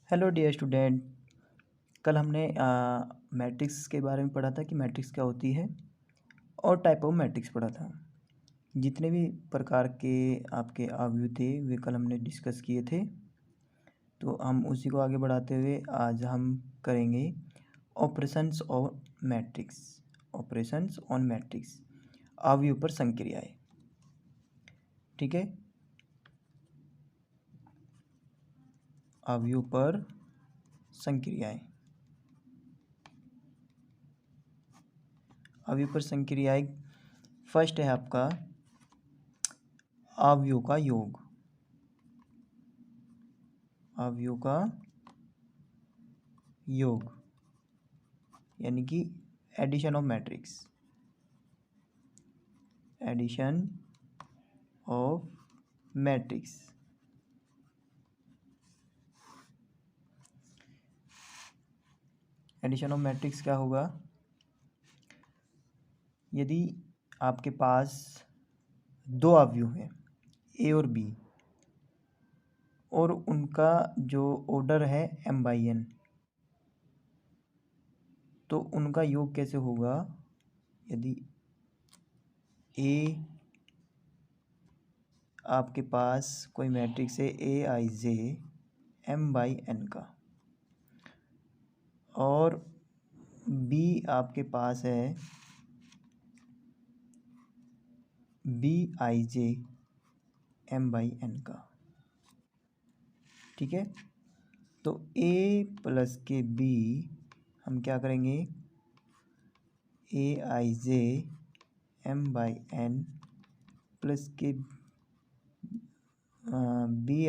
Hello dear student. कल हमने matrix के बारे में पढ़ा था कि मैट्रिक्स क्या होती है और टाइप ऑफ मैट्रिक्स पढ़ा था। जितने भी प्रकार के आपके अवयव थे वे कल हमने डिस्कस किए थे। तो हम उसी को आगे बढ़ाते हुए आज हम करेंगे ऑपरेशंस और मैट्रिक्स। ऑपरेशंस ऑन मैट्रिक्स, अवयव पर संक्रियाएं। ठीक है, अवयव पर संक्रियाएं। अवयव पर संक्रियाएं फर्स्ट है आपका अवयव का योग। अवयव का योग यानी कि addition of matrix. Addition of matrix. Addition of matrix क्या होगा? यदि आपके पास दो अवयव हैं ए और बी और उनका जो ऑर्डर है m/n, तो उनका योग कैसे होगा? यदि ए आपके पास कोई मैट्रिक्स है Aij m/n का और बी आपके पास है Bij m/n का। ठीक है, तो a प्लस के b हम क्या करेंगे? Aij m/n प्लस के Bij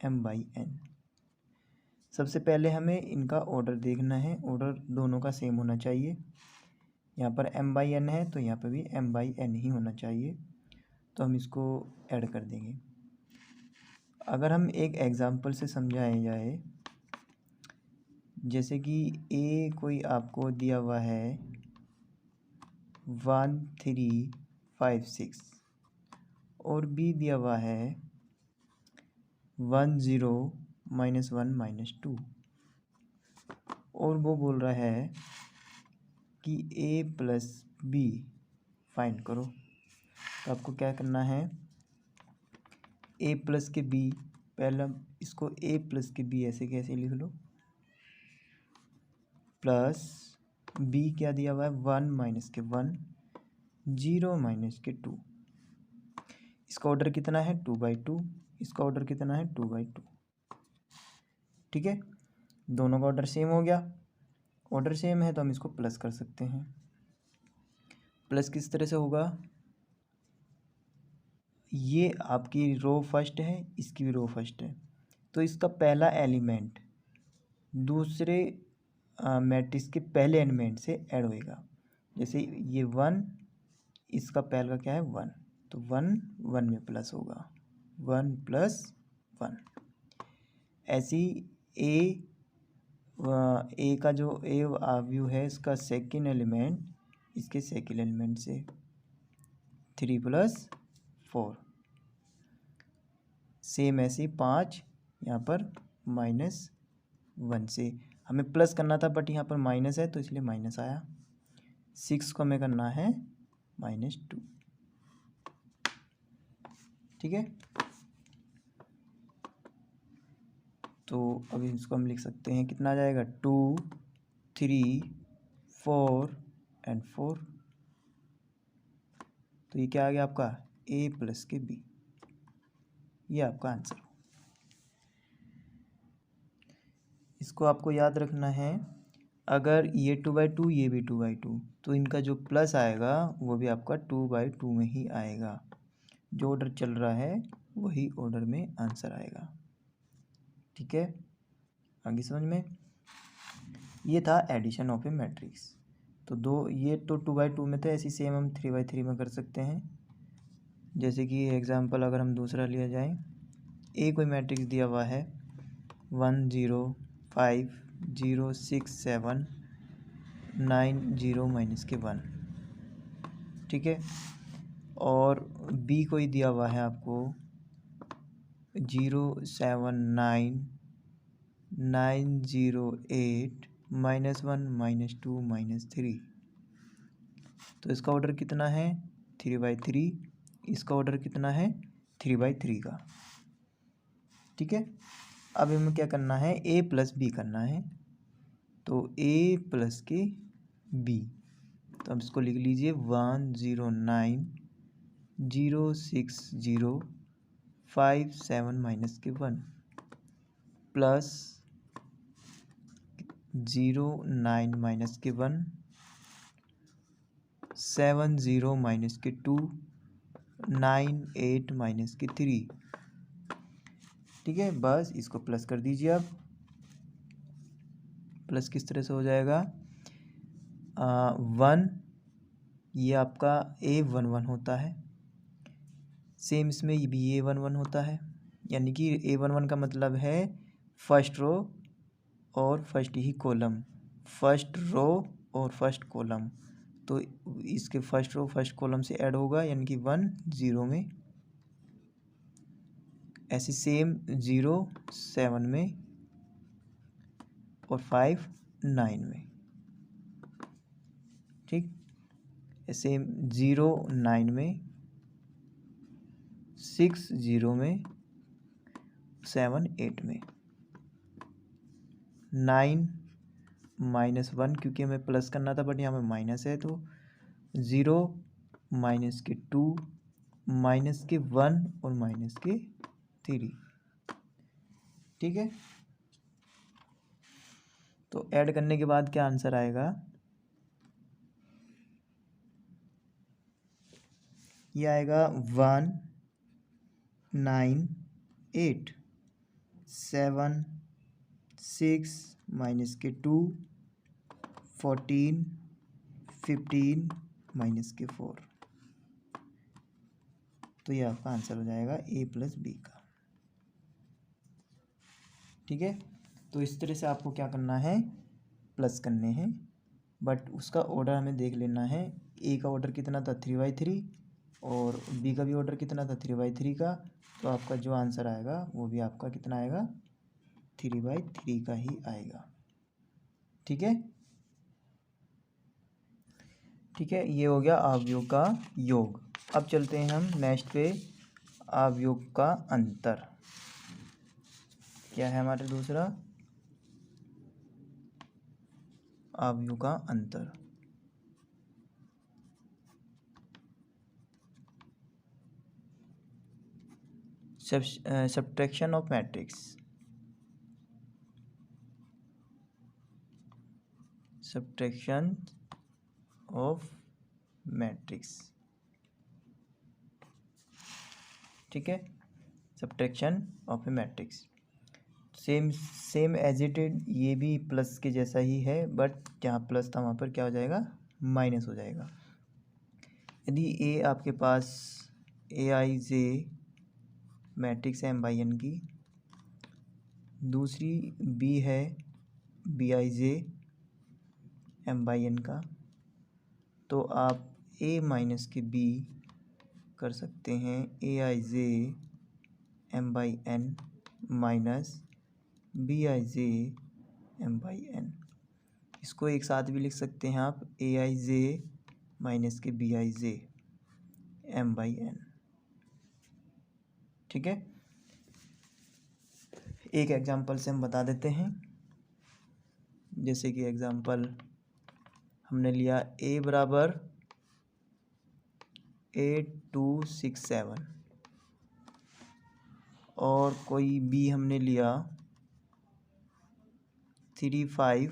m/n। सबसे पहले हमें इनका ऑर्डर देखना है। ऑर्डर दोनों का सेम होना चाहिए। यहाँ पर m/n है तो यहाँ पर भी m/n ही होना चाहिए। तो हम इसको ऐड कर देंगे। अगर हम एक एग्जांपल से समझाया जाए, जैसे कि a कोई आपको दिया हुआ है 1 3 5 6 और b दिया हुआ है 1 0 -1 -2 और वो बोल रहा है कि a प्लस बी फाइंड करो। तो आपको क्या करना है? a प्लस के b, पहला इसको a प्लस के b ऐसे कैसे लिख लो, प्लस b क्या दिया हुआ है 1 माइनस के 1 0 माइनस के 2। इसका ऑर्डर कितना है 2/2, इसका ऑर्डर कितना है 2/2। ठीक है, दोनों का ऑर्डर सेम हो गया। ऑर्डर सेम है तो हम इसको प्लस कर सकते हैं। प्लस किस तरह से होगा? ये आपकी रो फर्स्ट है, इसकी भी रो फर्स्ट है, तो इसका पहला एलिमेंट दूसरे मैट्रिक्स के पहले एलिमेंट से ऐड होएगा। जैसे ये 1, इसका पहला क्या है 1, तो 1 1 में प्लस होगा 1 + 1। ऐसी ए का जो ए अवयव है इसका सेकंड एलिमेंट इसके सेकंड एलिमेंट से 3 + 4। सेम ऐसे 5 यहाँ पर -1 से हमें प्लस करना था बट यहाँ पर माइनस है तो इसलिए माइनस आया। 6 को हमें करना है -2। ठीक है, तो अभी इसको हम लिख सकते हैं। कितना आ जाएगा 2 3 4 एंड 4। तो ये क्या आ गया आपका a प्लस के b। ये आपका आंसर। इसको आपको याद रखना है, अगर ये 2/2 ये भी 2/2 तो इनका जो प्लस आएगा वो भी आपका 2/2 में ही आएगा। जो ऑर्डर चल रहा है वही ऑर्डर में आंसर आएगा। ठीक है, आगे समझ में। ये था एडिशन ऑफ ए मैट्रिक्स। तो ये तो 2/2 में था, ऐसी सेम हम 3/3 में कर सकते हैं। जैसे कि एग्जांपल अगर हम दूसरा लिया जाए, ए कोई मैट्रिक्स दिया हुआ है 1 0 5 0 6 7 9 0 -1। ठीक है, और बी कोई दिया हुआ है आपको 079,908 -1 -2 -3। तो इसका ऑर्डर कितना है 3/3, इसका ऑर्डर कितना है 3/3 का। ठीक है, अब हमें क्या करना है a + b करना है, तो a + के b, तो अब इसको लिख लीजिए 109,060,57 - 1 प्लस 09 - 1 70 - 2 98 - 3। ठीक है, बस इसको प्लस कर दीजिए। अब प्लस किस तरह से हो जाएगा 1, ये आपका A11 होता है, सेम इसमें भी A11 होता है, यानी कि A11 का मतलब है फर्स्ट रो और फर्स्ट ही कॉलम, फर्स्ट रो और फर्स्ट कॉलम, तो इसके फर्स्ट रो फर्स्ट कॉलम से ऐड होगा, यानी कि 1 0 में, ऐसे सेम 0 7 में और 5 9 में। ठीक, सेम 0 9 में, 6 0 में, 7 8 में, 9 -1 क्योंकि हमें प्लस करना था बट यहाँ में माइनस है, तो 0 -2 -1 और -3। ठीक है, तो ऐड करने के बाद क्या आंसर आएगा, ये आएगा 1 9 8 7 6 -2 14 15 -4। तो ये आपका आंसर हो जाएगा a + b का। ठीक है, तो इस तरह से आपको क्या करना है प्लस करने हैं, बट उसका ऑर्डर हमें देख लेना है। a का ऑर्डर कितना था 3/3 और b का भी ऑर्डर कितना था 3/3 का, तो आपका जो आंसर आएगा वो भी आपका कितना आएगा 3/3 का ही आएगा। ठीक है, ठीक है, ये हो गया अवयव का योग। अब चलते हैं हम नेक्स्ट पे, अवयव का अंतर। क्या है हमारे दूसरा, अवयव का अंतर। Subtraction of matrix, subtraction of matrix. ठीक है, subtraction of a matrix same as it is, ये भी प्लस के जैसा ही है, बट जहाँ प्लस था वहाँ पर क्या हो जाएगा माइनस हो जाएगा। यदि ए आपके पास AIJ मैट्रिक्स है M/N की, दूसरी B है BIJ M/N का, तो आप A - के B कर सकते हैं AIJ M/N minus BIJ M/N। इसको एक साथ भी लिख सकते हैं आप AIJ माइनस के BIJ M/N। ठीक है, एक एग्जांपल से हम बता देते हैं। जैसे कि एग्जांपल हमने लिया A = 8 2 6 7 और कोई B हमने लिया 3 5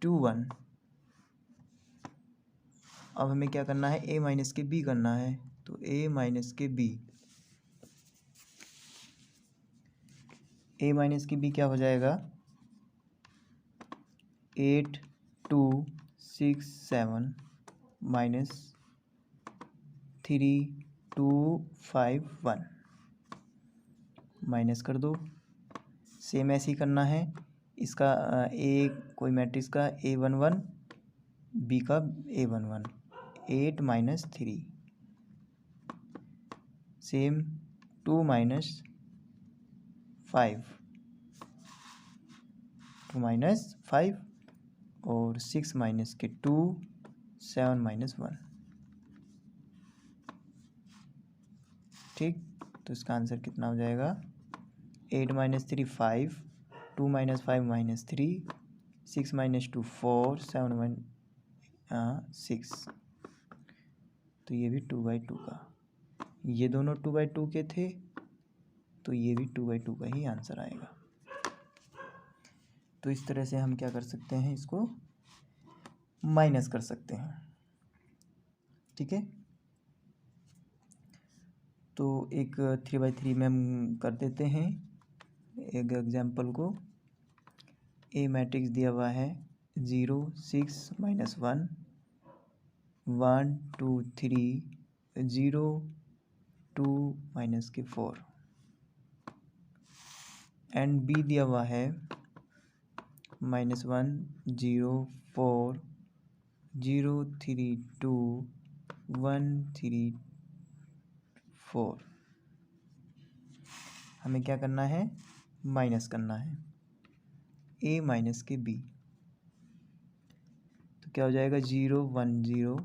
2 1। अब हमें क्या करना है A - के B करना है, तो A - के B, A - के B क्या हो जाएगा 8 2 6 7 -3 2 5 1 माइनस कर दो। सेम ऐसे ही करना है इसका A कोई मैट्रिक्स का A11 B का A11 8 - 3 सेम 2 - 5, 2 माइनस 5 और 6 माइनस के 2, 7 माइनस 1। ठीक, तो इसका आंसर कितना हो जाएगा? 8 माइनस 3 5, 2 माइनस 5 माइनस 3, 6 माइनस 2 4, 7 6। तो ये भी 2/2 का, ये दोनों 2/2 के थे, तो ये भी 2/2 का ही आंसर आएगा। तो इस तरह से हम क्या कर सकते हैं, इसको माइनस कर सकते हैं। ठीक है, तो एक 3/3 में हम कर देते हैं एक एग्जाम्पल को। ए मैट्रिक्स दिया हुआ है 0 6 -1 1 2 3 0 2 माइनस के 4 एंड बी दिया हुआ है -1 0 4 0 3 2 1 3 4। हमें क्या करना है? माइनस करना है ए माइनस के बी। तो क्या हो जाएगा? 0 1 0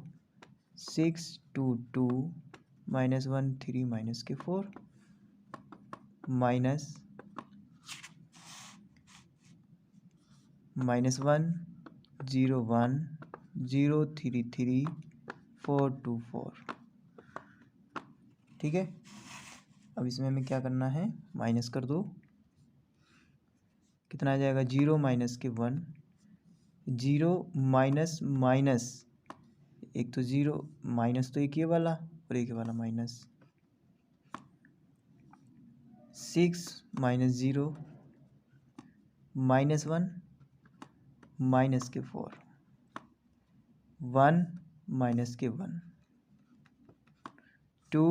6 2 2 -1 3 माइनस के 4 माइनस -1 0 1 0 3 3 4 2 4। ठीक है, अब इसमें हमें क्या करना है? माइनस कर दो। कितना आ जाएगा? 0 माइनस के 1 0 माइनस माइनस, एक तो 0 माइनस, तो एक ये वाला और एक ये वाला माइनस 6 माइनस 0 -1 माइनस के 4 1 माइनस के 1 2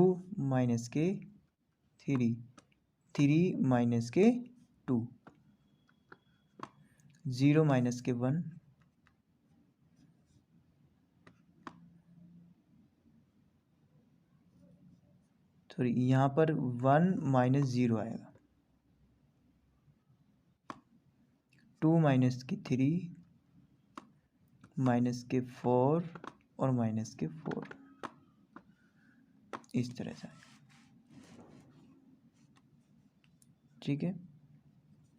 माइनस के 3 3 माइनस के 2 0 माइनस के 1 सॉरी, यहाँ पर 1 माइनस 0 आएगा, 2 माइनस के 3 माइनस के 4 और माइनस के 4, इस तरह से। ठीक है,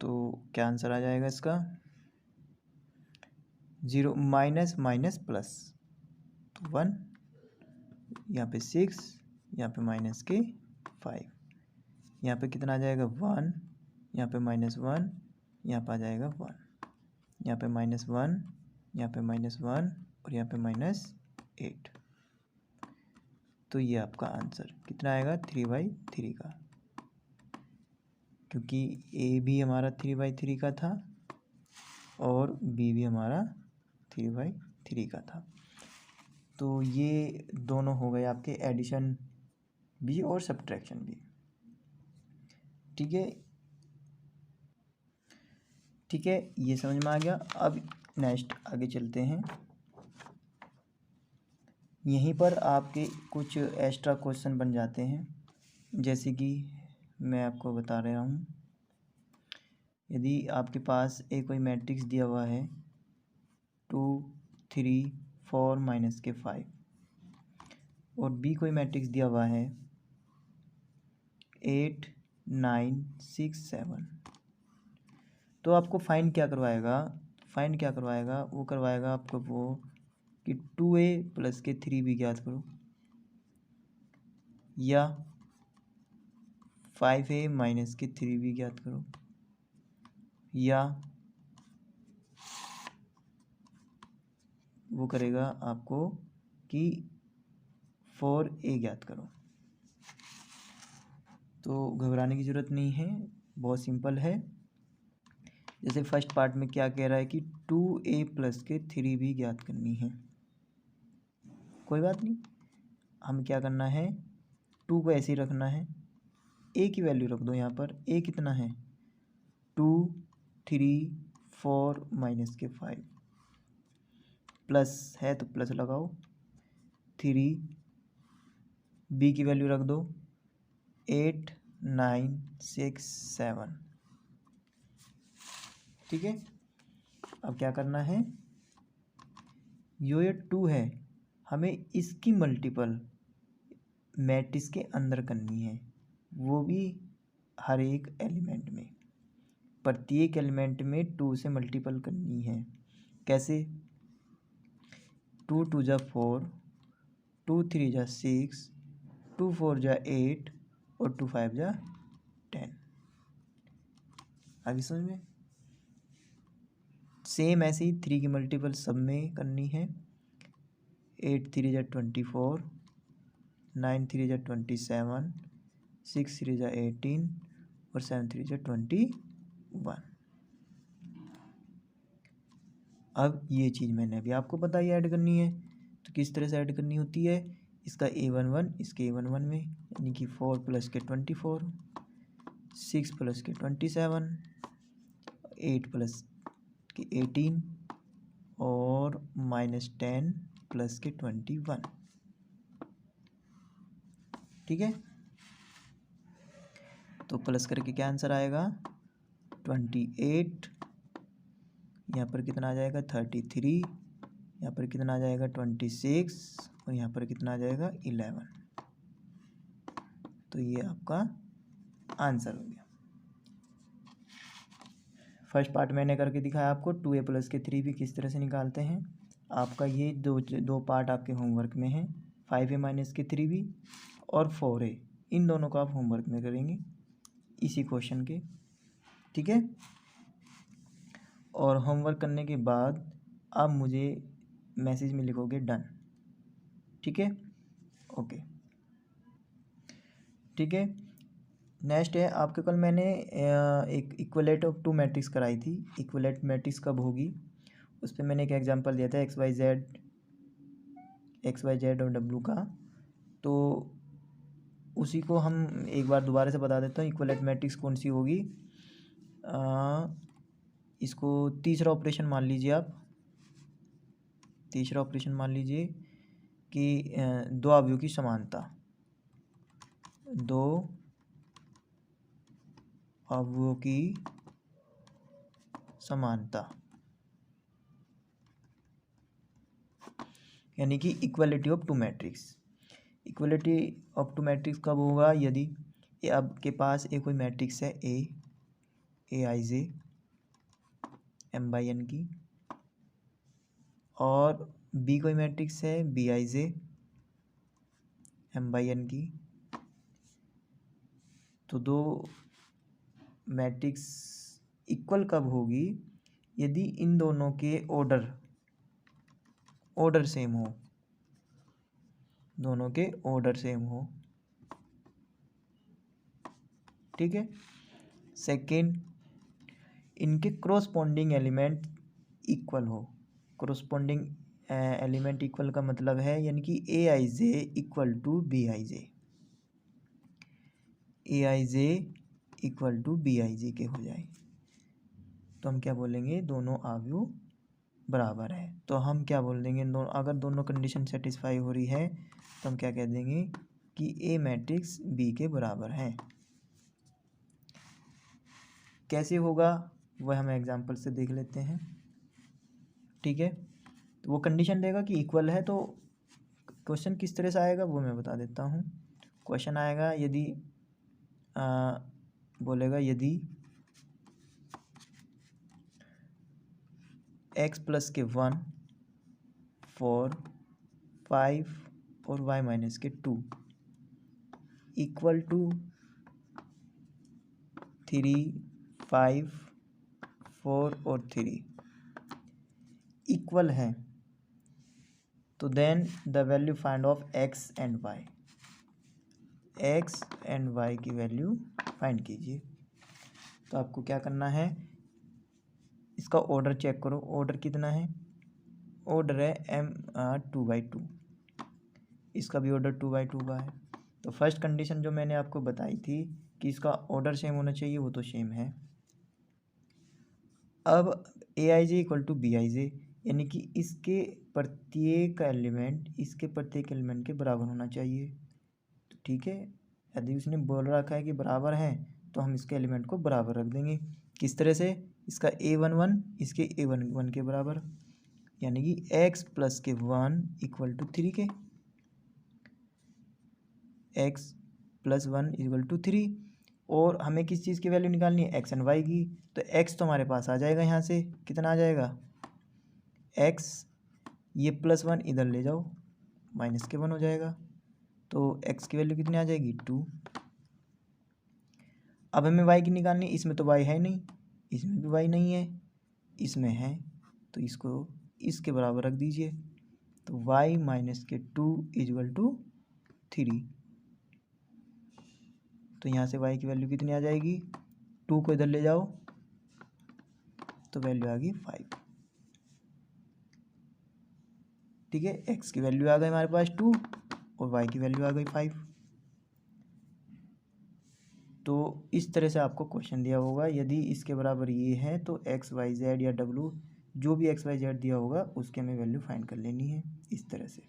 तो क्या आंसर आ जाएगा इसका? 0 माइनस माइनस प्लस, तो 1, यहाँ पे 6, यहाँ पे माइनस के 5, यहाँ पे कितना आ जाएगा? 1, यहाँ पे -1, यहाँ पे आ जाएगा 1, यहाँ पे -1, यहाँ पे -1 और यहाँ पे -8। तो ये आपका आंसर कितना आएगा? 3/3 का, क्योंकि ए भी हमारा 3/3 का था और बी भी हमारा 3/3 का था। तो ये दोनों हो गए आपके एडिशन भी और सब्ट्रैक्शन भी। ठीक है, ठीक है, ये समझ में आ गया। अब नेक्स्ट आगे चलते हैं। यहीं पर आपके कुछ एक्स्ट्रा क्वेश्चन बन जाते हैं, जैसे कि मैं आपको बता रहा हूँ। यदि आपके पास एक कोई मैट्रिक्स दिया हुआ है 2 3 4 माइनस के 5 और बी कोई मैट्रिक्स दिया हुआ है 8 9 6 7, तो आपको फाइंड क्या करवाएगा? वो करवाएगा आपको वो कि 2a प्लस के 3b ज्ञात करो, या 5a माइनस के 3b ज्ञात करो, या वो करेगा आपको कि 4a ज्ञात करो। तो घबराने की ज़रूरत नहीं है, बहुत सिंपल है। जैसे फर्स्ट पार्ट में क्या कह रहा है कि 2a प्लस के 3b ज्ञात करनी है। कोई बात नहीं, हम क्या करना है, 2 को ऐसे ही रखना है, a की वैल्यू रख दो यहाँ पर। a कितना है? 2 3 4 माइनस के 5, प्लस है तो प्लस लगाओ, 3 b की वैल्यू रख दो 8 9 6 7, ठीक है। अब क्या करना है, ये 2 है, हमें इसकी मल्टीपल मैट्रिक्स के अंदर करनी है, वो भी हर एक एलिमेंट में, प्रत्येक एलिमेंट में 2 से मल्टीपल करनी है। कैसे, 2 2 जा 4, 2 3 जा 6, 2 4 जा 8 और 2 5 जा 10। आगे समझ में। सेम ऐसे ही 3 की मल्टीपल सब में करनी है। 8 3 जा 24, 9 3 जा 27, 6 3 जा 18 और 7 3 जा 21। अब ये चीज़ मैंने अभी आपको बताई ऐड करनी है, तो किस तरह से ऐड करनी होती है, इसका A11 इसके A11 में, यानी कि 4 प्लस के 24, 6 प्लस के 27, 8 प्लस के 18 और -10 प्लस के 21। ठीक है, तो प्लस करके क्या आंसर आएगा, 28, यहाँ पर कितना आ जाएगा 33, यहाँ पर कितना आ जाएगा 26 और यहाँ पर कितना आ जाएगा 11। तो ये आपका आंसर हो गया। फर्स्ट पार्ट मैंने करके दिखाया आपको, 2a प्लस के 3b किस तरह से निकालते हैं। आपका ये दो पार्ट आपके होमवर्क में है, 5a माइनस के 3b और 4a, इन दोनों को आप होमवर्क में करेंगे इसी क्वेश्चन के। ठीक है, और होमवर्क करने के बाद आप मुझे मैसेज में लिखोगे डन। ठीक है, ओके। ठीक है, नेक्स्ट है आपके, कल मैंने एक इक्वलेट ऑफ 2 मैट्रिक्स कराई थी। इक्वलेट मैट्रिक्स कब होगी, उस पर मैंने एक एग्जांपल दिया था एक्स वाई जेड और डब्ल्यू का, तो उसी को हम एक बार दोबारा से बता देता हूँ। इक्वलेट मैट्रिक्स कौन सी होगी, इसको तीसरा ऑपरेशन मान लीजिए आप। तीसरा ऑपरेशन मान लीजिए कि दो अवयवों की समानता, दो अवयवों की समानता, यानी कि equality of 2 matrix. Equality of 2 matrix कब होगा, यदि आपके पास एक कोई मैट्रिक्स है A I J M by N की, और बी कोई मैट्रिक्स है B I J M by N की। तो दो मैट्रिक्स इक्वल कब होगी, यदि इन दोनों के ऑर्डर सेम हो, दोनों के ऑर्डर सेम हो। ठीक है, सेकेंड, इनके क्रॉसपोंडिंग एलिमेंट इक्वल हो। क्रॉसपोंडिंग एलिमेंट इक्वल का मतलब है, यानी कि a I j equal to b I j, a I j equal to b I j के हो जाए, तो हम क्या बोलेंगे, दोनों अवयव बराबर है। तो हम क्या बोल देंगे, अगर दोनों कंडीशन सेटिस्फाई हो रही है तो हम क्या कह देंगे कि ए मैट्रिक्स बी के बराबर है। कैसे होगा वह हम एग्जांपल से देख लेते हैं। ठीक है, तो वो कंडीशन देगा कि इक्वल है, तो क्वेश्चन किस तरह से आएगा वो मैं बता देता हूँ। क्वेश्चन आएगा, यदि बोलेगा यदि x प्लस के 1, 4, 5 और y माइनस के 2 इक्वल टू 3, 5, 4 और 3 इक्वल है, तो then the value find of x and y, x and y की वैल्यू फाइंड कीजिए। तो आपको क्या करना है, इसका ऑर्डर चेक करो, ऑर्डर कितना है, ऑर्डर है m2/2, इसका भी ऑर्डर 2/2 का है। तो फर्स्ट कंडीशन जो मैंने आपको बताई थी कि इसका ऑर्डर सेम होना चाहिए, वो तो सेम है। अब ए आई जे इक्वल टू बी आई जे, यानी कि इसके प्रत्येक एलिमेंट के बराबर होना चाहिए। तो ठीक है, यदि उसने बोल रखा है कि बराबर है तो हम इसके एलिमेंट को बराबर रख देंगे। किस तरह से, इसका a11 इसके a11 के बराबर, यानी कि x प्लस के 1 इक्वल टू 3 के, x प्लस 1 इक्वल टू 3। और हमें किस चीज़ की वैल्यू निकालनी है, x एंड y की। तो x तो हमारे पास आ जाएगा, यहाँ से कितना आ जाएगा x, ये +1 इधर ले जाओ, -1 हो जाएगा, तो x की वैल्यू कितनी आ जाएगी 2। अब हमें y की निकालनी, इसमें तो y है नहीं, इसमें भी y नहीं है, इसमें है, तो इसको इसके बराबर रख दीजिए। तो y माइनस के 2 इक्वल टू 3। तो यहाँ से y की वैल्यू कितनी आ जाएगी, 2 को इधर ले जाओ, तो वैल्यू आ गई 5। ठीक है, x की वैल्यू आ गई हमारे पास 2 और y की वैल्यू आ गई 5। तो इस तरह से आपको क्वेश्चन दिया होगा, यदि इसके बराबर ये है तो x y z या w जो भी x y z दिया होगा उसके हमें वैल्यू फाइंड कर लेनी है। इस तरह से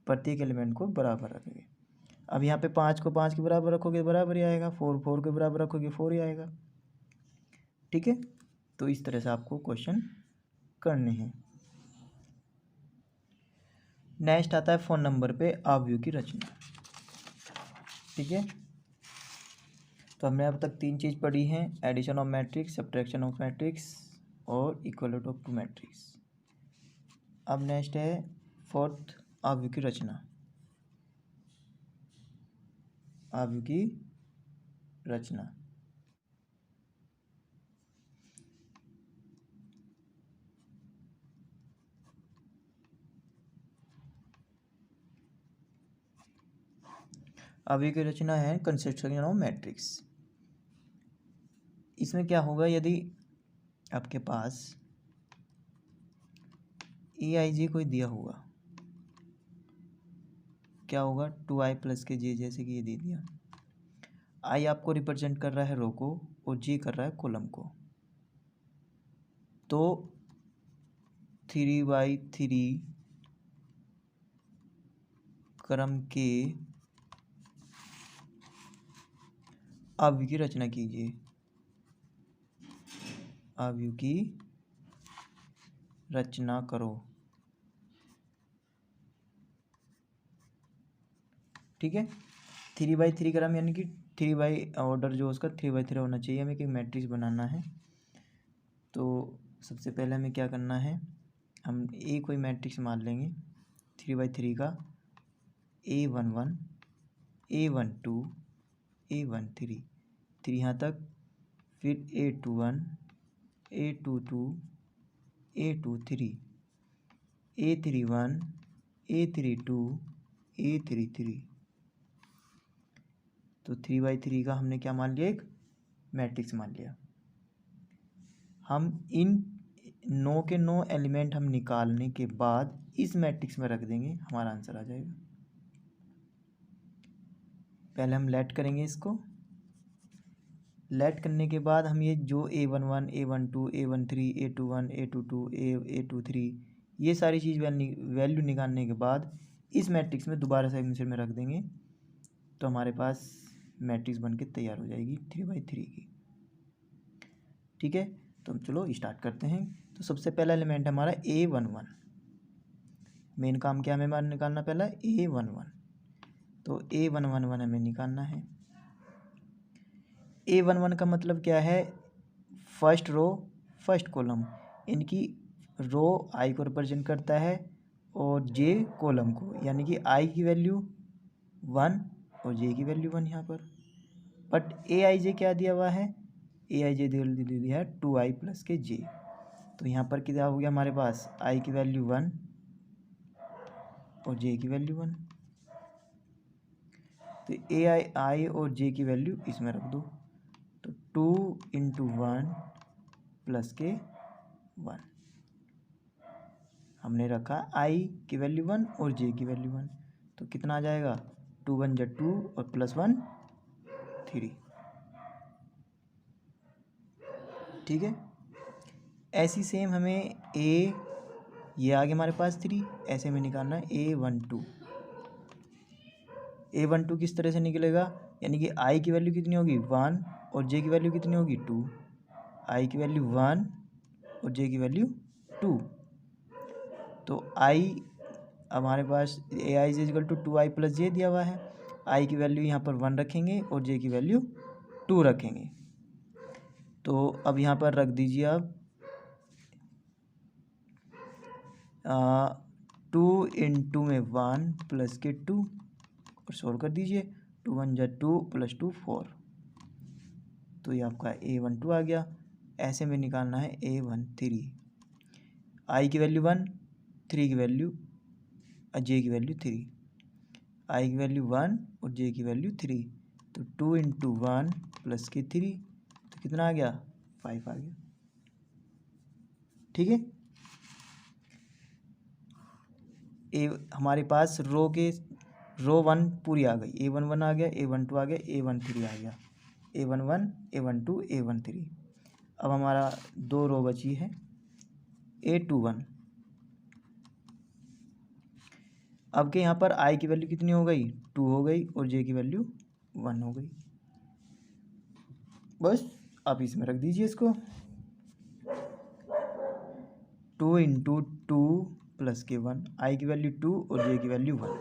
प्रत्येक एलिमेंट को बराबर रखेंगे। अब यहाँ पे 5 को 5 के बराबर रखोगे बराबर ही आएगा, 4 के बराबर रखोगे 4 ही आएगा। ठीक है, तो इस तरह से आपको क्वेश्चन करने हैं। नेक्स्ट आता है फोन नंबर पे अवयव की रचना। ठीक है, तो हमने अब तक 3 चीज़ पढ़ी हैं, addition of matrix, subtraction of matrix और इक्वलिटी ऑफ टू मैट्रिक्स। अब नेक्स्ट है फोर्थ, अवयव की रचना। अवयव की रचना। अवयव की रचना है कंस्ट्रक्शन ऑफ मैट्रिक्स। इसमें क्या होगा, यदि आपके पास AIJ कोई दिया होगा, क्या होगा 2i प्लस के j, जैसे कि ये दे दिया। i आपको रिप्रेजेंट कर रहा है रो को और j कर रहा है कॉलम को। तो 3/3 क्रम के अवयव की रचना कीजिए। अवयव की रचना करो। ठीक है, 3/3 क्रम यानी कि 3 बाई ऑर्डर जो उसका 3/3 होना चाहिए। हमें एक मैट्रिक्स बनाना है, तो सबसे पहले हमें क्या करना है, हम ए कोई मैट्रिक्स मान लेंगे 3/3 का, A11 A12 A13 3 यहाँ तक, फिर A21 A22 A23 A31 A32 A33। तो 3/3 का हमने क्या मान लिया, एक मैट्रिक्स मान लिया। हम इन 9 के 9 एलिमेंट हम निकालने के बाद इस मैट्रिक्स में रख देंगे, हमारा आंसर आ जाएगा। पहले हम लेट करेंगे इसको, लेट करने के बाद हम ये जो A11 A12 A13 A21 A22 A23 ये सारी चीज़ वैल्यू निकालने के बाद इस मैट्रिक्स में दोबारा से मिश्रण में रख देंगे, तो हमारे पास मैट्रिक्स बन के तैयार हो जाएगी 3/3 की। ठीक है, तो चलो स्टार्ट करते हैं। तो सबसे पहला एलिमेंट है हमारा A11। मेन काम क्या हमें निकालना, पहला A11। तो A11 हमें निकालना है। A11 का मतलब क्या है, फर्स्ट रो फर्स्ट कॉलम, इनकी रो i को रिप्रेजेंट करता है और j कॉलम को, यानी कि i की वैल्यू 1 और j की वैल्यू 1 यहाँ पर। बट AIJ क्या दिया हुआ है, AIJ दे दिया है 2i प्लस के j। तो यहाँ पर क्या हो गया हमारे पास, i की वैल्यू 1 और j की वैल्यू 1। तो i और j की वैल्यू इसमें रख दो, तो 2 × 1 प्लस के 1 हमने रखा, i की वैल्यू 1 और j की वैल्यू 1। तो कितना आ जाएगा, 2 × 1 = 2 और +1 3। ठीक है, ऐसी सेम हमें ये आगे हमारे पास 3, ऐसे में निकालना है A12। A12 किस तरह से निकलेगा, यानी कि i की वैल्यू कितनी होगी 1 और j की वैल्यू कितनी होगी 2। आई की वैल्यू 1 और जे की वैल्यू 2। तो आई हमारे पास a i is equal to 2i plus j दिया हुआ है। आई की वैल्यू यहाँ पर 1 रखेंगे और जे की वैल्यू 2 रखेंगे। तो अब यहाँ पर रख दीजिए आप 2 इंटू में 1 प्लस के 2 और सोल्व कर दीजिए। 2 1 जा 2 प्लस 2 4। तो ये आपका A12 आ गया। ऐसे में निकालना है A13। आई की वैल्यू 1, 3 की वैल्यू जे की वैल्यू 3। आई की वैल्यू 1 और जे की वैल्यू 3। तो 2 इंटू 1 प्लस के 3 तो कितना आ गया 5 आ गया। ठीक है। हमारे पास रो 1 पूरी आ गई। A11 आ गया, A12 आ गया, A13 आ गया, A11 A12 A13। अब हमारा 2 रो बची है A21। अब के यहाँ पर आई की वैल्यू कितनी हो गई 2 हो गई और जे की वैल्यू 1 हो गई। बस आप इसमें रख दीजिए इसको 2 इंटू 2 प्लस के 1। आई की वैल्यू 2 और जे की वैल्यू 1।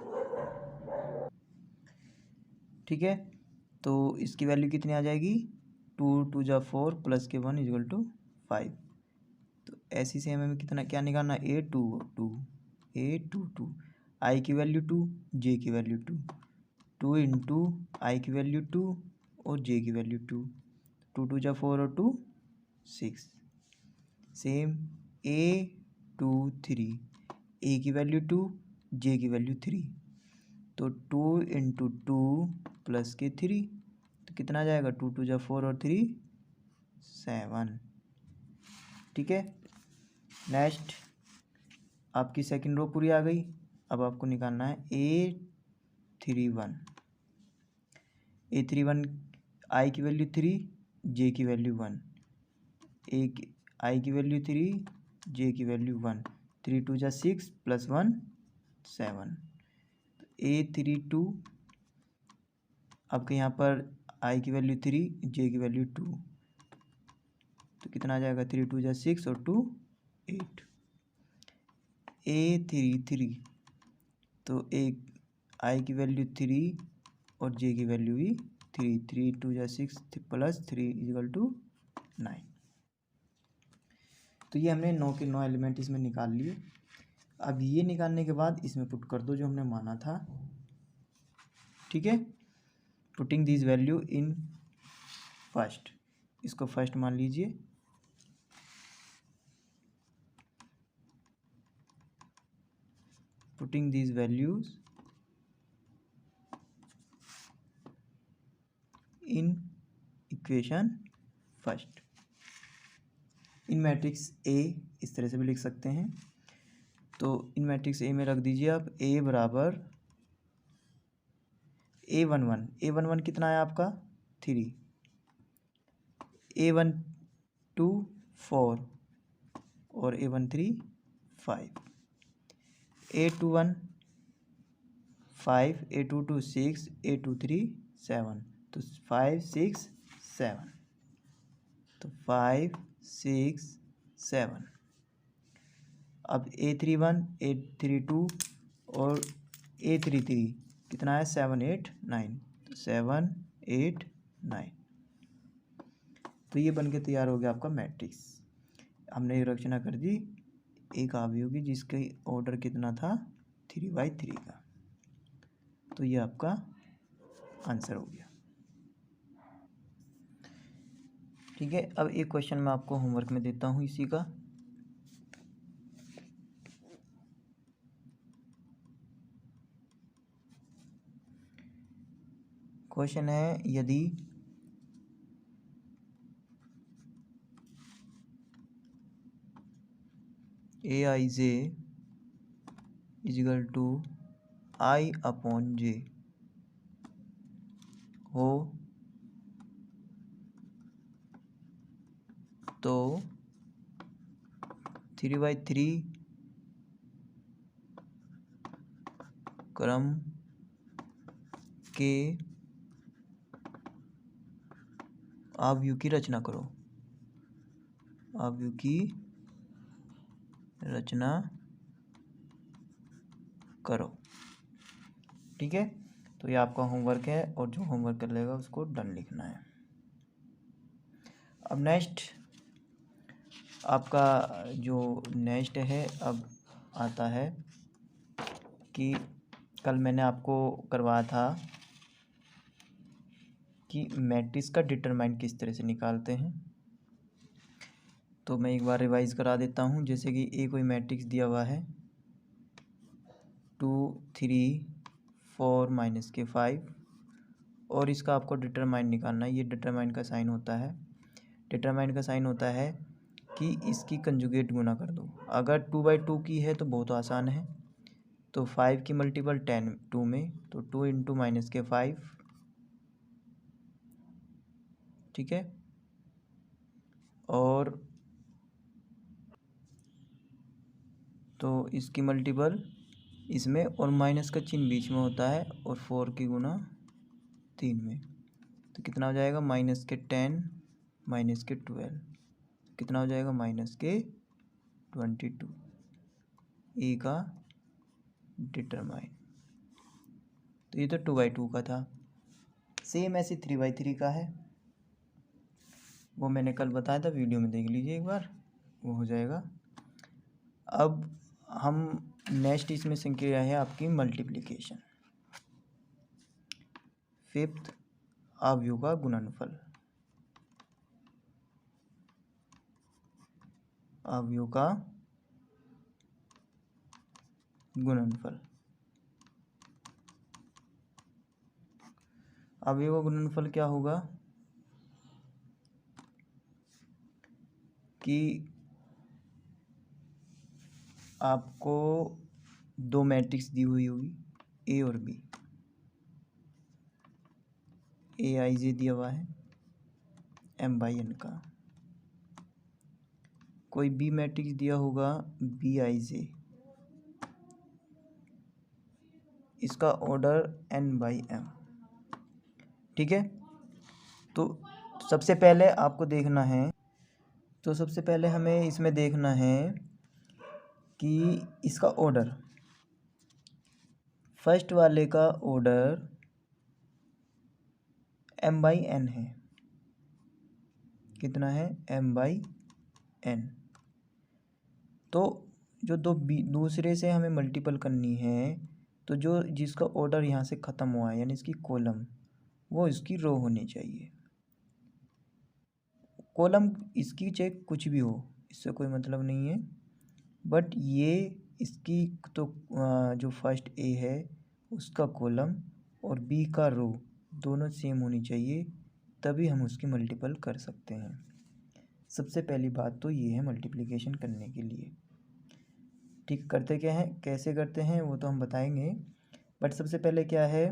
ठीक है। तो इसकी वैल्यू कितनी आ जाएगी 2 2 जा 4 प्लस के 1 इजल टू 5। तो ऐसी से हमें कितना क्या निकालना A22 आई की वैल्यू 2 जे की वैल्यू 2। 2 इंटू आई की वैल्यू 2 और जे की वैल्यू 2। 2 2 जा 4 और 2 6। सेम A23 ए की वैल्यू 2 जे की वैल्यू 3। तो 2 इंटू 2 प्लस के 3 तो कितना आ जाएगा 2 2 जा 4 और 3 7। ठीक है। नेक्स्ट आपकी सेकंड रो पूरी आ गई। अब आपको निकालना है A31 आई की वैल्यू 3 जे की वैल्यू 1। आई की वैल्यू 3 जे की वैल्यू 1। 3 2 जा 6 प्लस 1 7। A32 आपके यहाँ पर आई की वैल्यू 3 जे की वैल्यू 2। तो कितना आ जाएगा 3 2 जा 6 और 2 8। A33 तो एक आई की वैल्यू 3 और जे की वैल्यू भी 3। 3 2 जा 6 प्लस 3 इजिकल टू 9। तो ये हमने 9 के 9 एलिमेंट इसमें निकाल लिए। अब ये निकालने के बाद इसमें पुट कर दो जो हमने माना था। ठीक है। Putting this value in first, इसको फर्स्ट मान लीजिए। Putting this values in equation first in matrix A, इस तरह से भी लिख सकते हैं। तो इन मैट्रिक्स ए में रख दीजिए आप A बराबर A11 कितना है आपका 3, A12 4 और A13 5, A21 5, A22 6, A23 7। तो 5 6 7। तो 5 6 7। अब A31 A32 और A33 कितना है 7 8 9। तो 7 8 9। तो ये बन के तैयार हो गया आपका मैट्रिक्स। हमने रचना कर दी एक अवयवी जिसका ऑर्डर कितना था 3/3 का। तो ये आपका आंसर हो गया। ठीक है। अब एक क्वेश्चन मैं आपको होमवर्क में देता हूँ इसी का। क्वेश्चन है यदि Aij इजिकल टू I/J हो तो 3/3 क्रम के अवयव की रचना करो। अवयव की रचना करो। ठीक है, तो ये आपका होमवर्क है और जो होमवर्क कर लेगा उसको डन लिखना है। अब नेक्स्ट आपका जो नेक्स्ट है अब आता है कि कल मैंने आपको करवाया था कि मैट्रिक्स का डिटरमाइंट किस तरह से निकालते हैं। तो मैं एक बार रिवाइज करा देता हूँ। जैसे कि ए कोई मैट्रिक्स दिया हुआ है 2 3 4 -5 और इसका आपको डिटरमाइंट निकालना है। ये डिटरमाइंट का साइन होता है। डिटरमाइंट का साइन होता है कि इसकी कंजुगेट गुना कर दो। अगर 2/2 की है तो बहुत आसान है, तो 5 की मल्टीपल 10 2 में, तो 2 × -5। ठीक है, और तो इसकी मल्टीपल इसमें और माइनस का चिन्ह बीच में होता है और 4 की गुना 3 में, तो कितना हो जाएगा -10 -12 कितना हो जाएगा -22 ए का डिटरमाइन। तो ये तो 2/2 का था। सेम ऐसे 3/3 का है, वो मैंने कल बताया था, वीडियो में देख लीजिए एक बार, वो हो जाएगा। अब हम नेक्स्ट इसमें संख्या है आपकी मल्टीप्लिकेशन। फिफ्थ अवयव का गुणनफल। अवयव का गुणनफल। अवयव का गुणनफल क्या होगा कि आपको दो मैट्रिक्स दी हुई होगी ए और बी। AIJ दिया हुआ है M/N का। कोई बी मैट्रिक्स दिया होगा BIJ, इसका ऑर्डर N/M। ठीक है, तो सबसे पहले आपको देखना है, तो सबसे पहले हमें इसमें देखना है कि इसका ऑर्डर, फर्स्ट वाले का ऑर्डर M/N है। कितना है M/N। तो जो दूसरे से हमें मल्टीपल करनी है, तो जो जिसका ऑर्डर यहाँ से ख़त्म हुआ है यानी इसकी कॉलम, वो इसकी रो होनी चाहिए। कॉलम इसकी चाहे कुछ भी हो, इससे कोई मतलब नहीं है, बट ये इसकी तो जो फर्स्ट ए है उसका कॉलम और बी का रो दोनों सेम होनी चाहिए, तभी हम उसकी मल्टीपल कर सकते हैं। सबसे पहली बात तो ये है मल्टीप्लिकेशन करने के लिए। ठीक, करते क्या है, कैसे करते हैं वो तो हम बताएंगे, बट सबसे पहले क्या है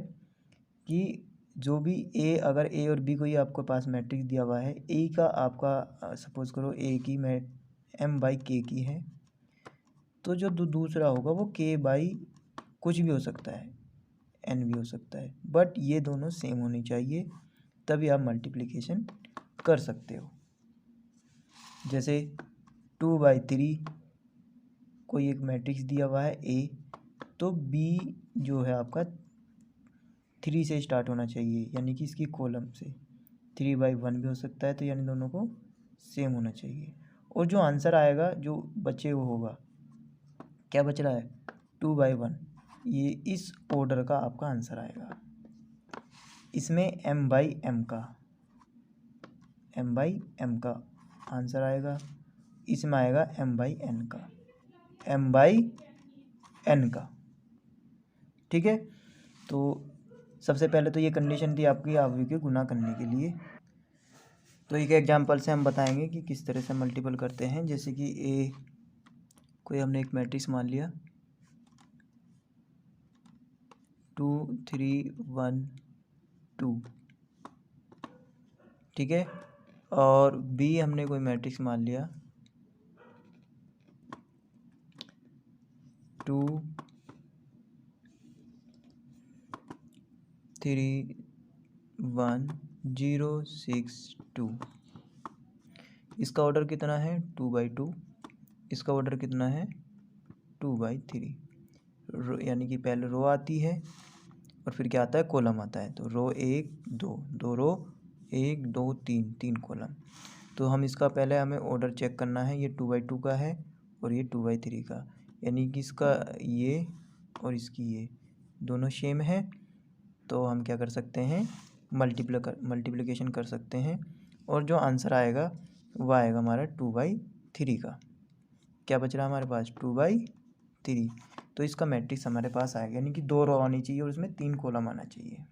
कि जो भी ए, अगर ए और बी कोई आपके पास मैट्रिक्स दिया हुआ है, ए का आपका सपोज करो ए की M/K की है, तो जो दूसरा होगा वो K/ कुछ भी हो सकता है, N भी हो सकता है, बट ये दोनों सेम होनी चाहिए, तभी आप मल्टीप्लिकेशन कर सकते हो। जैसे 2/3 कोई एक मैट्रिक्स दिया हुआ है ए, तो बी जो है आपका 3 से स्टार्ट होना चाहिए, यानी कि इसकी कॉलम से। 3/1 भी हो सकता है, तो यानी दोनों को सेम होना चाहिए। और जो आंसर आएगा जो बचे वो होगा, क्या बच रहा है 2/1, ये इस ऑर्डर का आपका आंसर आएगा। इसमें M/M का आंसर आएगा, इसमें आएगा M/N का। ठीक है, तो सबसे पहले तो ये कंडीशन थी आपकी अवयव के गुना करने के लिए। तो एक एग्जांपल से हम बताएंगे कि किस तरह से मल्टीपल करते हैं। जैसे कि ए कोई हमने एक मैट्रिक्स मान लिया 2 3 1 2, ठीक है, और बी हमने कोई मैट्रिक्स मान लिया 2 3 1 0 6 2। इसका ऑर्डर कितना है 2/2, इसका ऑर्डर कितना है 2/3, यानी कि पहले रो आती है और फिर क्या आता है कॉलम आता है। तो रो 1 2, 2 रो 1 2 3, 3 कॉलम। तो हम इसका पहले हमें ऑर्डर चेक करना है, ये 2/2 का है और ये 2/3 का, यानी कि इसका ये और इसकी ये दोनों सेम है। तो हम क्या कर सकते हैं मल्टीप्लिकेशन कर सकते हैं और जो आंसर आएगा वह आएगा हमारा 2/3 का। क्या बच रहा है हमारे पास 2/3। तो इसका मैट्रिक्स हमारे पास आएगा, यानी कि 2 रो आनी चाहिए और उसमें 3 कॉलम आना चाहिए।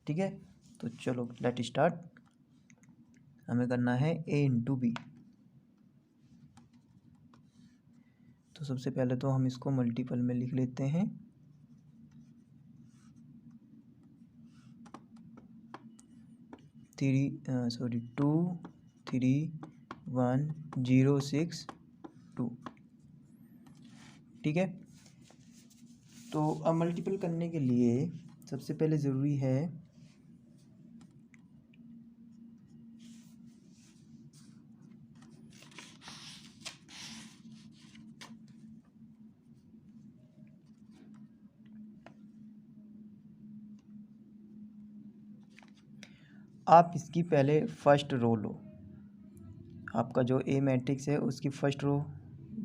ठीक है, तो चलो लेट स्टार्ट। हमें करना है A × B। तो सबसे पहले तो हम इसको मल्टीपल में लिख लेते हैं। 2 3 1 0 6 2। ठीक है, तो अब मल्टीपल करने के लिए सबसे पहले ज़रूरी है आप इसकी पहले फर्स्ट रो लो। आपका जो ए मैट्रिक्स है उसकी फर्स्ट रो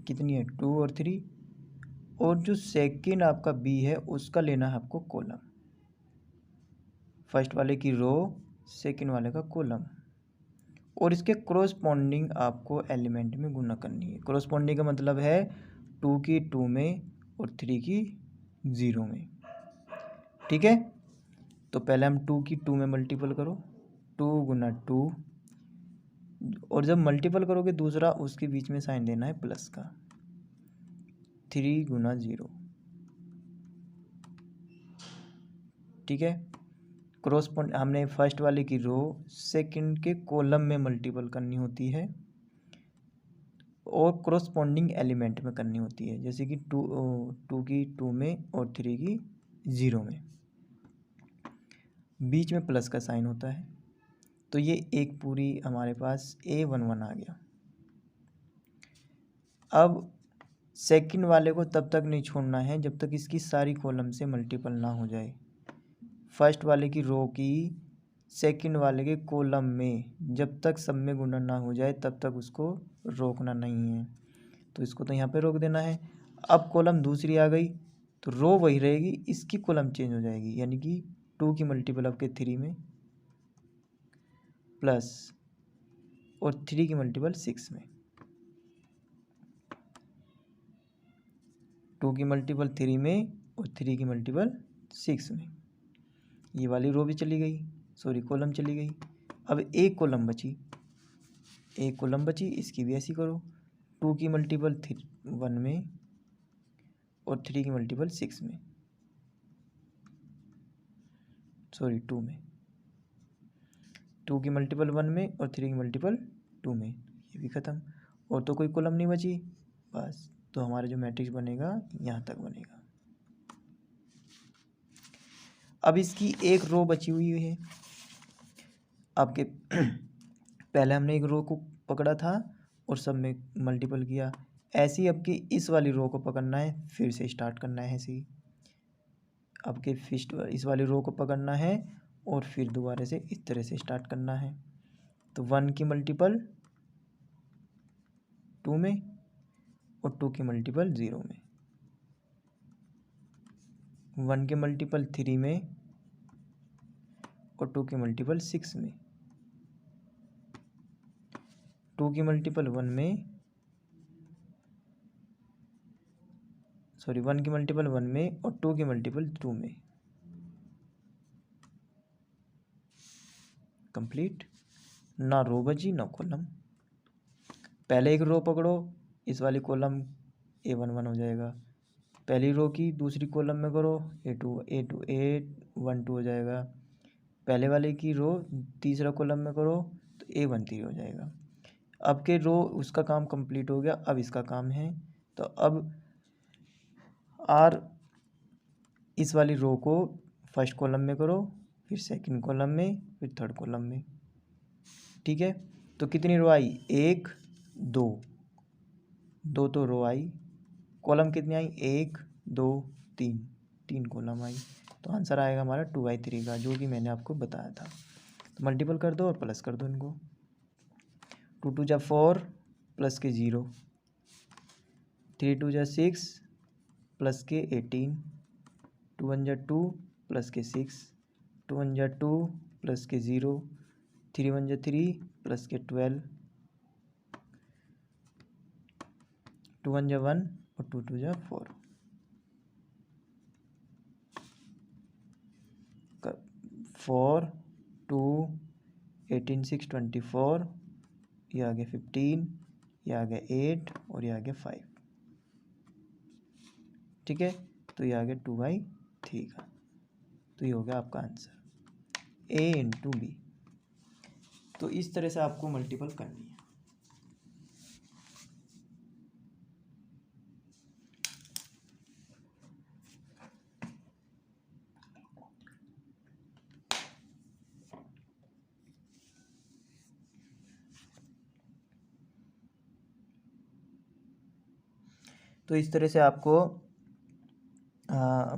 कितनी है 2 और 3, और जो सेकंड आपका बी है उसका लेना है आपको कॉलम। फर्स्ट वाले की रो सेकंड वाले का कॉलम, और इसके क्रोस्पॉन्डिंग आपको एलिमेंट में गुना करनी है। क्रोस्पॉन्डिंग का मतलब है 2 की 2 में और 3 की 0 में। ठीक है, तो पहले हम 2 की 2 में मल्टीपल करो, 2 गुना 2, और जब मल्टीपल करोगे दूसरा उसके बीच में साइन देना है प्लस का, 3 गुना 0। ठीक है, क्रोस्पॉन्ड हमने फर्स्ट वाले की रो सेकंड के कॉलम में मल्टीपल करनी होती है और क्रोस्पॉन्डिंग एलिमेंट में करनी होती है, जैसे कि 2 की 2 में और 3 की 0 में, बीच में प्लस का साइन होता है। तो ये एक पूरी हमारे पास A11 आ गया। अब सेकंड वाले को तब तक नहीं छोड़ना है जब तक इसकी सारी कॉलम से मल्टीपल ना हो जाए। फर्स्ट वाले की रो की सेकंड वाले के कॉलम में जब तक सब में गुणा ना हो जाए तब तक उसको रोकना नहीं है। तो इसको तो यहाँ पे रोक देना है। अब कॉलम दूसरी आ गई तो रो वही रहेगी, इसकी कॉलम चेंज हो जाएगी, यानी कि 2 की मल्टीपल आपके 3 में प्लस और 3 की मल्टीपल 6 में, 2 की मल्टीपल 3 में और 3 की मल्टीपल 6 में। ये वाली रो भी चली गई, सॉरी कॉलम चली गई। अब एक कॉलम बची, इसकी भी ऐसी करो, 2 की मल्टीपल 1 में और 3 की मल्टीपल 6 में, सॉरी 2 में, 2 की मल्टीपल 1 में और 3 की मल्टीपल 2 में। ये भी ख़त्म, और तो कोई कॉलम नहीं बची बस। तो हमारा जो मैट्रिक्स बनेगा यहाँ तक बनेगा। अब इसकी एक रो बची हुई है आपके पहले हमने एक रो को पकड़ा था और सब में मल्टीपल किया, ऐसे ही आपकी इस वाली रो को पकड़ना है, फिर से स्टार्ट करना है ऐसे ही। आपके फिस्ट इस वाली रो को पकड़ना है और फिर दोबारा से इस तरह से स्टार्ट करना है। तो 1 की मल्टीपल 2 में और 2 की मल्टीपल 0 में, 1 के मल्टीपल 3 में और 2 की मल्टीपल 6 में, 2 की मल्टीपल 1 में, सॉरी 1 की मल्टीपल 1 में और 2 की मल्टीपल 2 में। कंप्लीट, ना रो बची ना कॉलम। पहले एक रो पकड़ो, इस वाली कॉलम A11 हो जाएगा, पहली रो की दूसरी कॉलम में करो A12 हो जाएगा, पहले वाले की रो तीसरा कॉलम में करो तो A13 हो जाएगा। अब के रो उसका काम कंप्लीट हो गया, अब इसका काम है। तो अब इस वाली रो को फर्स्ट कॉलम में करो, फिर सेकंड कॉलम में, फिर थर्ड कॉलम में। ठीक है, तो कितनी रो आई, 1 2, 2 तो रो आई, कॉलम कितनी आई, 1 2 3, 3 कॉलम आई। तो आंसर आएगा हमारा 2/3 का, जो कि मैंने आपको बताया था। तो मल्टीपल कर दो और प्लस कर दो इनको। 2 2 जा 4 प्लस के 0, 3 2 जा 6 प्लस के 18, 2 1 जा 2 प्लस के 6, 2 1 जा 2 प्लस के 0, 3 1 जा 3 प्लस के 12, 2 1 जा 1 और 2 2 जा 4। 4 2 18 6 24, ये आ गया 15, ये आ गया 8 और ये आ गया 5। ठीक है, तो ये आ गया 2/3 का। तो ये हो गया आपका आंसर A इंटू बी। तो इस तरह से आपको मल्टीपल करनी है। तो इस तरह से आपको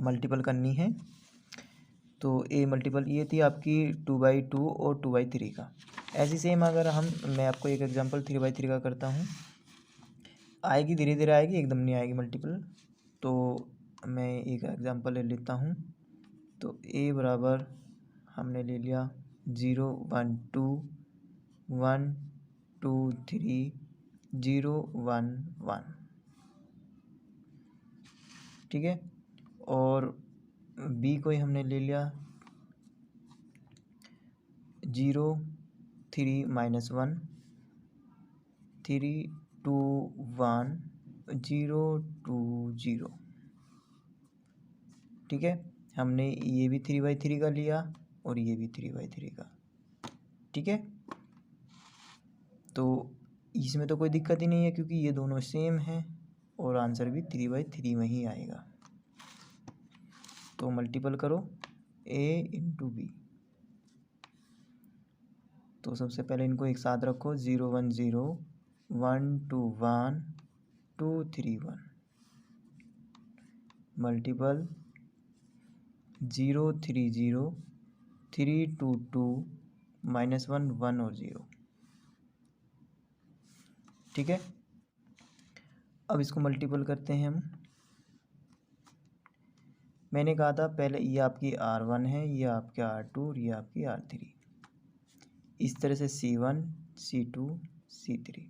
मल्टीपल करनी है। तो ए मल्टीपल ये थी आपकी 2/2 और 2/3 का। ऐसी सेम अगर मैं आपको एक एग्जांपल 3/3 का करता हूँ, आएगी धीरे धीरे आएगी, एकदम नहीं आएगी मल्टीपल। तो मैं एक एग्जांपल ले लेता हूँ। तो ए बराबर हमने ले लिया 0 1 2 1 2 3 0 1 1, ठीक है। और बी को ही हमने ले लिया 0 3 -1 3 2 1 0 2 0, ठीक है। हमने ये भी 3/3 का लिया और ये भी 3/3 का, ठीक है। तो इसमें तो कोई दिक्कत ही नहीं है क्योंकि ये दोनों सेम हैं और आंसर भी 3/3 में ही आएगा। तो मल्टीपल करो A इंटू बी। तो सबसे पहले इनको एक साथ रखो, 0 1 0 1 2 1 2 3 1, मल्टीपल 0 3 0 3 2 2 -1 1 और 0, ठीक है। अब इसको मल्टीपल करते हैं हम। मैंने कहा था पहले ये आपकी R1 है, ये आपके R2 और ये आपकी R3। इस तरह से C1 C2 C3।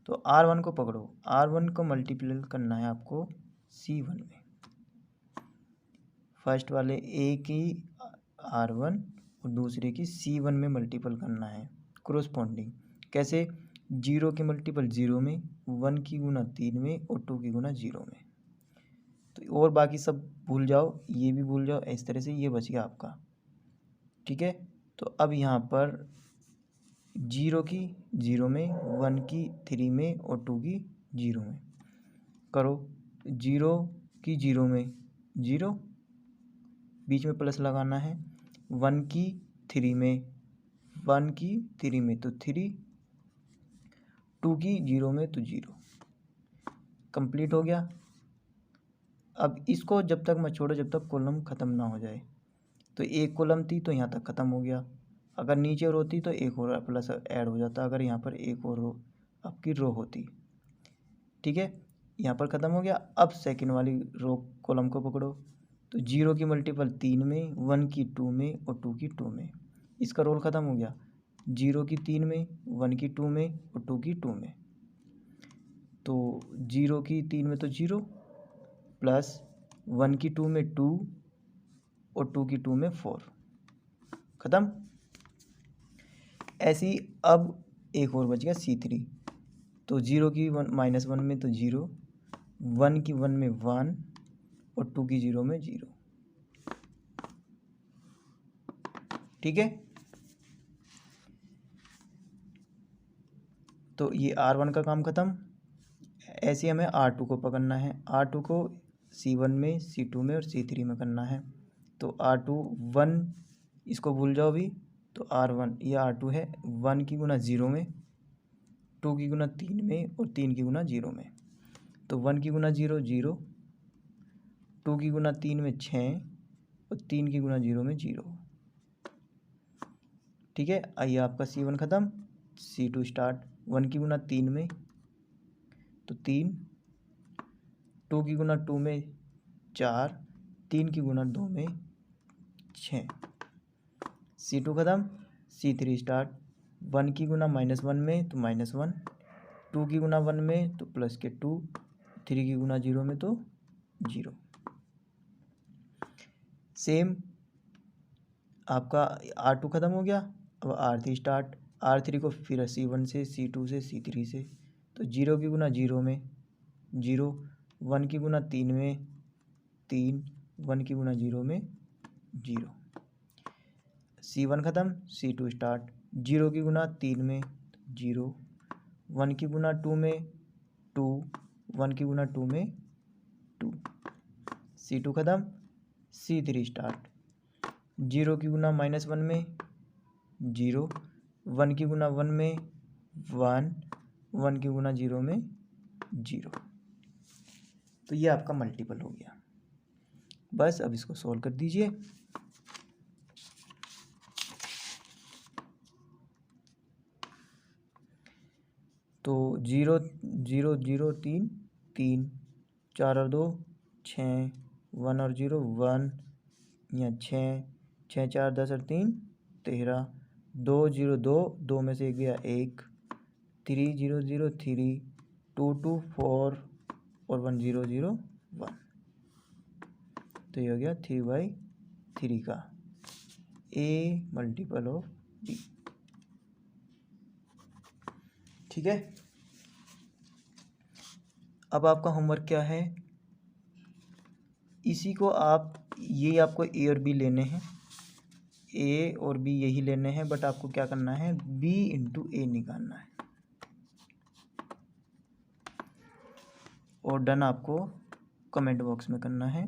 तो R1 को पकड़ो, R1 को मल्टीपल करना है आपको C1 में। फर्स्ट वाले A की R1 और दूसरे की C1 में मल्टीपल करना है कोरोस्पोंडिंग। कैसे, 0 की मल्टीपल 0 में, 1 की गुना 3 में और 2 की गुना 0 में। तो और बाकी सब भूल जाओ, ये भी भूल जाओ, इस तरह से ये बच गया आपका, ठीक है। तो अब यहाँ पर 0 की 0 में, 1 की 3 में और 2 की 0 में करो। 0 की 0 में 0, बीच में प्लस लगाना है। 1 की 3 में, 1 की 3 में तो 3, 2 की 0 में तो 0, कंप्लीट हो गया। अब इसको जब तक मत छोड़ो जब तक कॉलम ख़त्म ना हो जाए। तो एक कॉलम थी तो यहाँ तक ख़त्म हो गया, अगर नीचे रो होती तो एक और प्लस ऐड हो जाता, अगर यहाँ पर एक और रो आपकी रो होती, ठीक है। यहाँ पर ख़त्म हो गया। अब सेकंड वाली रो कॉलम को पकड़ो। तो 0 की मल्टीपल 3 में, 1 की 2 में और 2 की 2 में, इसका रोल ख़त्म हो गया। 0 की 3 में, 1 की 2 में और 2 की 2 में। तो 0 की 3 में तो 0 प्लस 1 की 2 में 2 और 2 की 2 में 4, ख़त्म। ऐसी अब एक और बच गया C3। तो 0 की 1 में तो 0, 1 की 1 में 1 और 2 की 0 में 0, ठीक है। तो ये R1 का काम ख़त्म। ऐसे हमें R2 को पकड़ना है। R2 को C1 में, C2 में और C3 में करना है। तो R2 1, इसको भूल जाओ भी, तो R1 ये R2 है, 1 की गुना 0 में, 2 की गुना 3 में और 3 की गुना 0 में। तो 1 की गुना 0 0, 2 की गुना 3 में 6 और 3 की गुना 0 में 0। ठीक है, आइए आपका C1 ख़त्म, C2 स्टार्ट। 1 की गुना 3 में तो 3, 2 की गुना 2 में 4, 3 की गुना 2 में 6। C2 ख़त्म, C3 स्टार्ट। 1 की गुना -1 में तो -1, 2 की गुना 1 में तो प्लस के 2, 3 की गुना 0 में तो 0। सेम आपका R2 ख़त्म हो गया। अब R3 स्टार्ट। R3 को फिर C1 से, C2 से, C3 से, तो 0 की गुना 0 में 0, 1 की गुना 3 में 3, 1 की गुना 0 में 0। C1 ख़त्म, C2 स्टार्ट। 0 की गुना 3 में 0, 1 की गुना 2 में 2, 1 की गुना 2 में 2। C2 ख़त्म, C3 स्टार्ट। 0 की गुना -1 में 0, 1 की गुना 1 में 1, 1 की गुना 0 में 0। तो ये आपका मल्टीपल हो गया। बस अब इसको सॉल्व कर दीजिए। तो 0 0 0 3 3, 4 और 2 6, 1 और 0 1, यहाँ 6 6 4 10 और 3 13, 2 0 2, 2 में से एक गया 1, 3 0 0 3, 2 2 4 और 1 0 0 1। तो ये हो गया 3/3 का A मल्टीपल ऑफ D। ठीक है, अब आपका होमवर्क क्या है, इसी को आप, ये आपको A और B लेने हैं, A और B यही लेने हैं, बट आपको क्या करना है, B इंटू A निकालना है। और डन आपको कमेंट बॉक्स में करना है,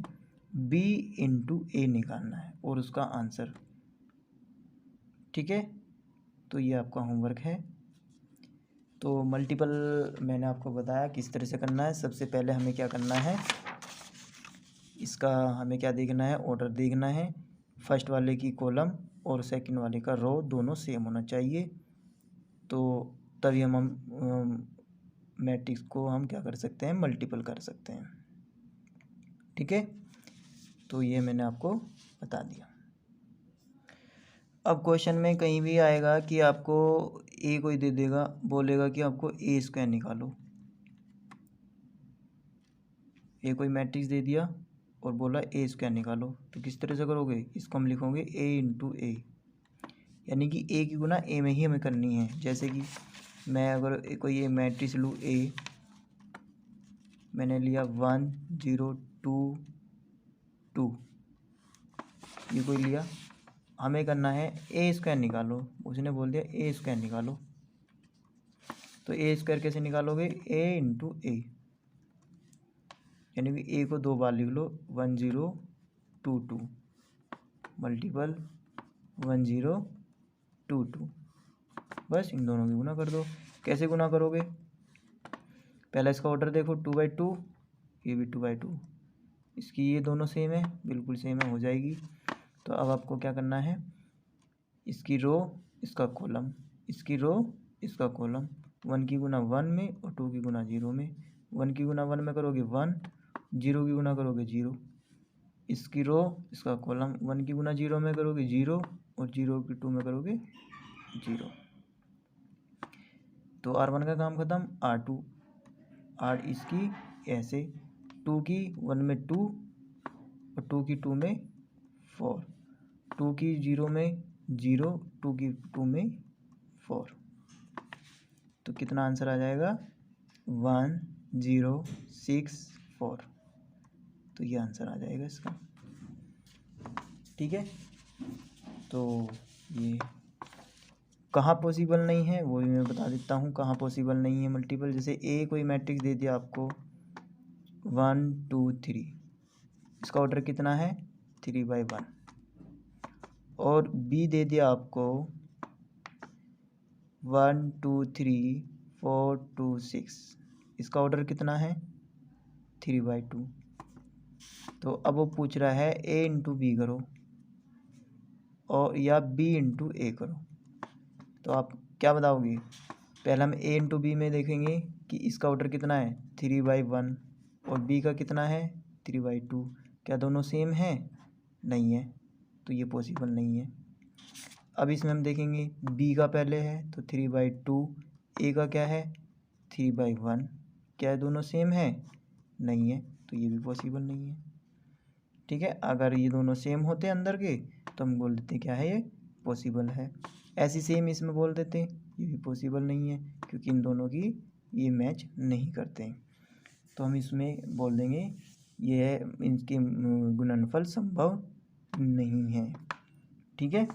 B इंटू A निकालना है और उसका आंसर। ठीक है, तो ये आपका होमवर्क है। तो मल्टीपल मैंने आपको बताया किस तरह से करना है। सबसे पहले हमें क्या करना है, इसका हमें क्या देखना है, ऑर्डर देखना है। फर्स्ट वाले की कॉलम और सेकंड वाले का रो दोनों सेम होना चाहिए, तो तभी हम मैट्रिक्स को हम क्या कर सकते हैं, मल्टीपल कर सकते हैं। ठीक है, तो ये मैंने आपको बता दिया। अब क्वेश्चन में कहीं भी आएगा कि आपको ए कोई दे देगा, बोलेगा कि आपको ए स्क्वायर निकालो। ए कोई मैट्रिक्स दे दिया और बोला ए स्क्वायर निकालो, तो किस तरह से करोगे, इसको हम लिखोगे ए इंटू ए, यानी कि ए की गुना ए में ही हमें करनी है। जैसे कि मैं अगर कोई ये मैट्रिक्स लूँ ए, मैंने लिया 1 0 2 2, ये कोई लिया, हमें करना है ए स्क्वायर निकालो। उसने बोल दिया ए स्क्वायर निकालो, तो ए स्क्वायर कैसे निकालोगे, ए इंटू ए, यानी कि ए को 2 बार लिख लो, 1 0 2 2 मल्टीपल 1 0 2 2। बस इन दोनों की गुना कर दो। कैसे गुना करोगे, पहला इसका ऑर्डर देखो 2/2, ये भी 2/2, इसकी ये दोनों सेम है, बिल्कुल सेम है, हो जाएगी। तो अब आपको क्या करना है, इसकी रो इसका कॉलम, इसकी रो इसका कॉलम, 1 की गुना 1 में और 2 की गुना 0 में। 1 की गुना 1 में करोगे 1, 0 की गुना करोगे 0, इसकी रो इसका कॉलम, 1 की गुना 0 में करोगे 0 और 0 की 2 में करोगे 0। तो R1 का काम ख़त्म। R2 R इसकी ऐसे, 2 की 1 में 2 और 2 की 2 में 4, 2 की 0 में 0, 2 की 2 में 4। तो कितना आंसर आ जाएगा, 1 0 6 4। तो ये आंसर आ जाएगा इसका। ठीक है, तो ये कहाँ पॉसिबल नहीं है वो भी मैं बता देता हूँ, कहाँ पॉसिबल नहीं है मल्टीपल। जैसे ए कोई मैट्रिक्स दे दिया आपको 1 2 3, इसका ऑर्डर कितना है 3/1, और बी दे दिया आपको 1 2 3 4 2 6, इसका ऑर्डर कितना है 3/2। तो अब वो पूछ रहा है a इंटू बी करो और या b इंटू ए करो। तो आप क्या बताओगे, पहले हम a इंटू बी में देखेंगे कि इसका ऑर्डर कितना है 3/1 और b का कितना है 3/2। क्या दोनों सेम है, नहीं है, तो ये पॉसिबल नहीं है। अब इसमें हम देखेंगे b का पहले है तो 3/2, a का क्या है 3/1। क्या दोनों सेम है, नहीं है, तो ये भी पॉसिबल नहीं है। ठीक है, अगर ये दोनों सेम होते अंदर के तो हम बोल देते क्या है ये पॉसिबल है। ऐसी सेम इसमें बोल देते ये भी पॉसिबल नहीं है क्योंकि इन दोनों की ये मैच नहीं करते हैं। तो हम इसमें बोल देंगे ये है इनके गुणनफल संभव नहीं है। ठीक है,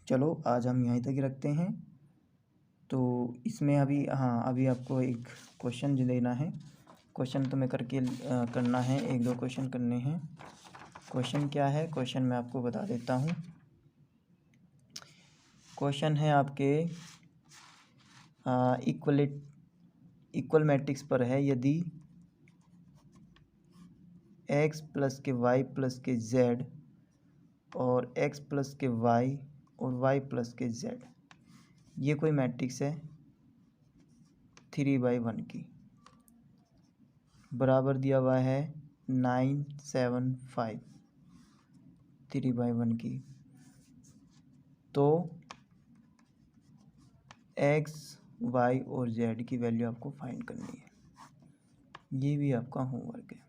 चलो आज हम यहीं तक रखते हैं। तो इसमें अभी अभी आपको एक क्वेश्चन देना है। क्वेश्चन तुम्हें करके करना है, 1-2 क्वेश्चन करने हैं। क्वेश्चन क्या है, क्वेश्चन मैं आपको बता देता हूँ। क्वेश्चन है आपके इक्वल मैट्रिक्स पर है, यदि x प्लस के y प्लस के z और x प्लस के y और y प्लस के z, ये कोई मैट्रिक्स है 3/1 की, बराबर दिया हुआ है 9 7 5 3/1 की। तो x y और z की वैल्यू आपको फाइंड करनी है। ये भी आपका होमवर्क है।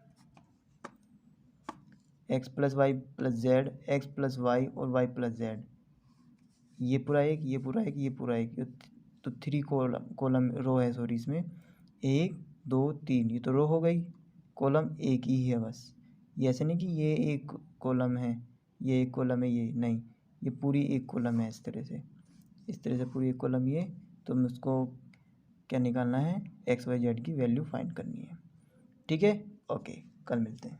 x plus Y plus Z, X plus Y और y प्लस जेड, ये पूरा एक, ये पूरा एक, ये पूरा एक, तो 3 कॉलम रो है, सॉरी, इसमें 1 2 3, ये तो रो हो गई, कॉलम एक ही है बस। ये ऐसे नहीं कि ये एक कॉलम है, ये एक कॉलम है, ये नहीं, ये पूरी एक कॉलम है। इस तरह से पूरी एक कॉलम ये। तो हमें उसको क्या निकालना है, x y z की वैल्यू फाइंड करनी है। ठीक है, ओके, कल मिलते हैं।